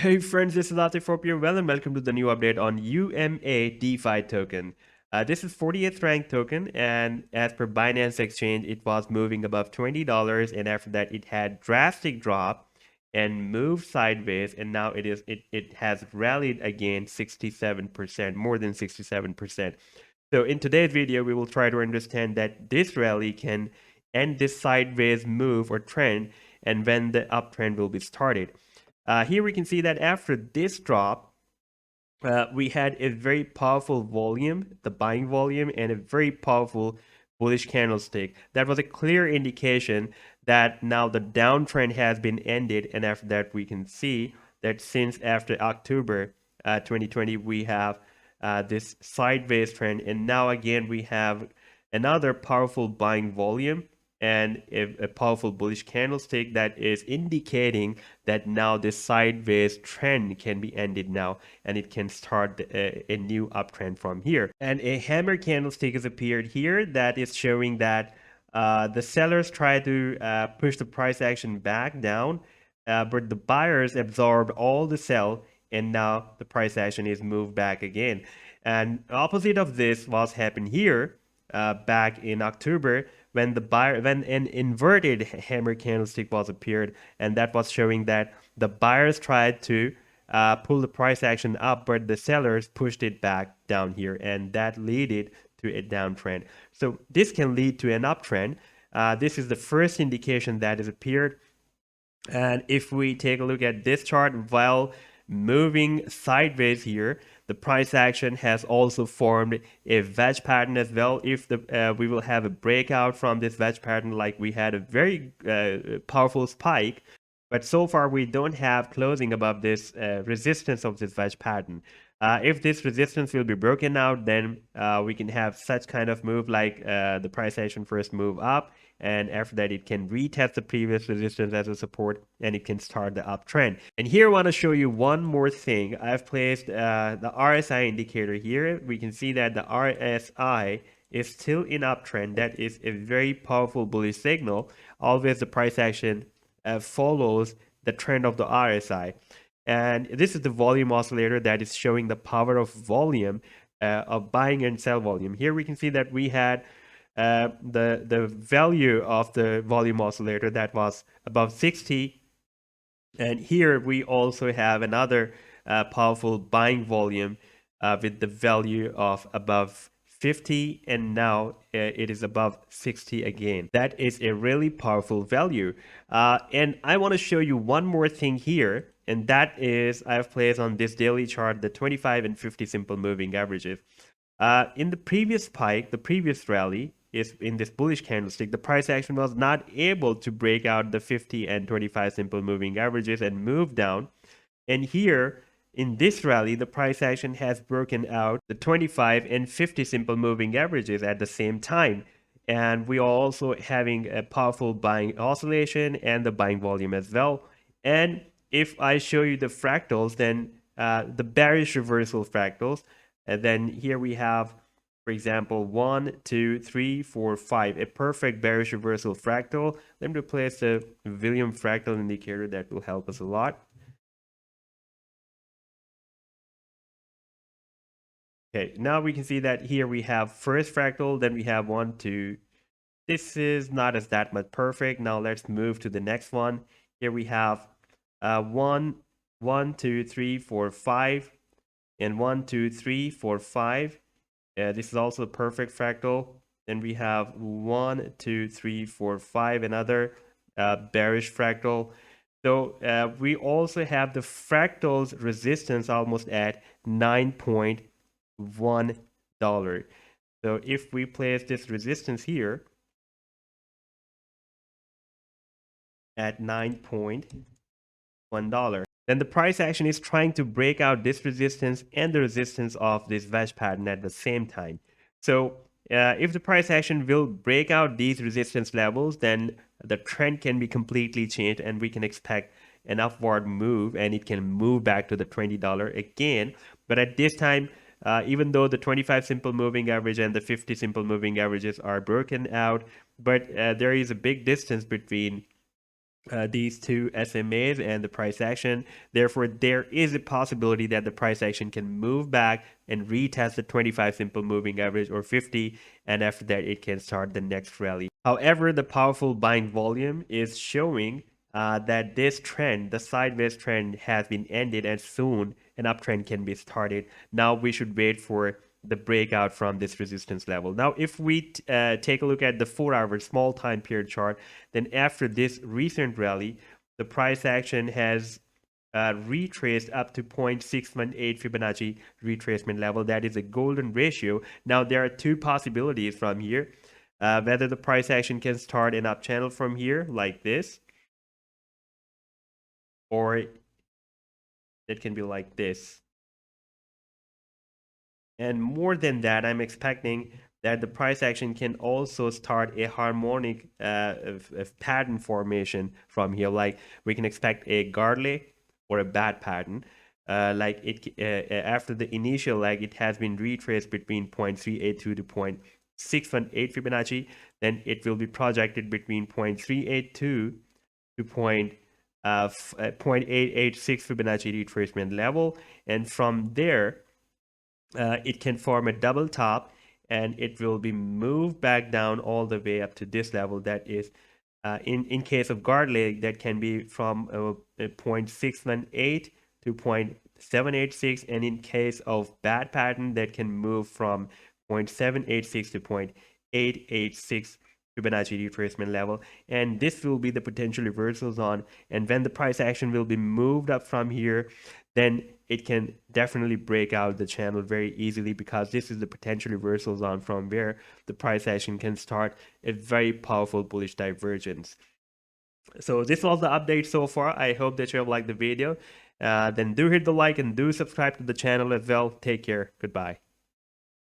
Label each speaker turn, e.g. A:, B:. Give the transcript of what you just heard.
A: Hey friends, this is Latif here. Well, and welcome to the new update on UMA DeFi token. This is 40th ranked token, and as per Binance Exchange, it was moving above $20, and after that, it had drastic drop and moved sideways, and now it has rallied again 67%, more than 67%. So in today's video, we will try to understand that this rally can end this sideways move or trend, and when the uptrend will be started. Here we can see that after this drop, we had a very powerful volume, the buying volume, and a very powerful bullish candlestick. That was a clear indication that now the downtrend has been ended. And after that, we can see that since after October 2020, we have this sideways trend. And now again, we have another powerful buying volume and a powerful bullish candlestick that is indicating that now this sideways trend can be ended now and it can start a new uptrend from here. And a hammer candlestick has appeared here that is showing that the sellers try to push the price action back down, but the buyers absorbed all the sell, and now the price action is moved back again. And opposite of this was happened here back in October when an inverted hammer candlestick was appeared, and that was showing that the buyers tried to pull the price action up, but the sellers pushed it back down here, and that led to a downtrend. So this can lead to an uptrend. This is the first indication that has appeared. And if we take a look at this chart, while moving sideways here, the price action has also formed a wedge pattern as well. If we will have a breakout from this wedge pattern, like we had a very powerful spike, but so far we don't have closing above this resistance of this wedge pattern. If this resistance will be broken out, then we can have such kind of move like the price action first move up, and after that it can retest the previous resistance as a support, and it can start the uptrend. And here I want to show you one more thing. I've placed the RSI indicator here. We can see that the RSI is still in uptrend. That is a very powerful bullish signal. Always the price action follows the trend of the RSI. And this is the volume oscillator that is showing the power of volume of buying and sell volume. Here we can see that we had the value of the volume oscillator that was above 60. And here we also have another powerful buying volume with the value of above 50, and now it is above 60 again. That is a really powerful value. And I want to show you one more thing here, and that is I've placed on this daily chart the 25 and 50 simple moving averages. In the previous spike, the previous rally, is in this bullish candlestick, the price action was not able to break out the 50 and 25 simple moving averages and move down. And here in this rally, the price action has broken out the 25 and 50 simple moving averages at the same time. And we are also having a powerful buying oscillation and the buying volume as well. And if I show you the fractals, then the bearish reversal fractals, and then here we have, for example, 1, 2, 3, 4, 5, a perfect bearish reversal fractal. Let me replace the William fractal indicator. That will help us a lot. Okay, now we can see that here we have first fractal, then we have 1, 2. This is not as that much perfect. Now let's move to the next one. Here we have 1, 2, 3, 4, 5, and 1, 2, 3, 4, 5. This is also a perfect fractal. Then we have 1, 2, 3, 4, 5, another bearish fractal. So we also have the fractals resistance almost at $9.1. So if we place this resistance here at $9.1, then the price action is trying to break out this resistance and the resistance of this wedge pattern at the same time. So if the price action will break out these resistance levels, then the trend can be completely changed and we can expect an upward move, and it can move back to the $20 again. But at this time, even though the 25 simple moving average and the 50 simple moving averages are broken out, but there is a big distance between these two SMAs and the price action. Therefore, there is a possibility that the price action can move back and retest the 25 simple moving average or 50, and after that, it can start the next rally. However, the powerful buying volume is showing that this trend, the sideways trend, has been ended, and soon an uptrend can be started. Now we should wait for the breakout from this resistance level. Now, if we take a look at the 4-hour small time period chart, then after this recent rally, the price action has retraced up to 0.618 Fibonacci retracement level. That is a golden ratio. Now, there are two possibilities from here. Whether the price action can start an up channel from here like this, or it can be like this. And more than that, I'm expecting that the price action can also start a harmonic of pattern formation from here. Like we can expect a garlet or a bat pattern. Like it after the initial leg, it has been retraced between 0.382 to 0.618 Fibonacci. Then it will be projected between 0.382 to 0.886 Fibonacci retracement level, and from there it can form a double top, and it will be moved back down all the way up to this level. That is, in case of garlet, that can be from 0.618 to 0.786, and in case of bat pattern, that can move from 0.786 to 0.886 Fibonacci retracement level, and this will be the potential reversal zone. And when the price action will be moved up from here, then it can definitely break out the channel very easily, because this is the potential reversal zone from where the price action can start a very powerful bullish divergence. So this was the update so far. I hope that you have liked the video. Then do hit the like and do subscribe to the channel as well. Take care. Goodbye.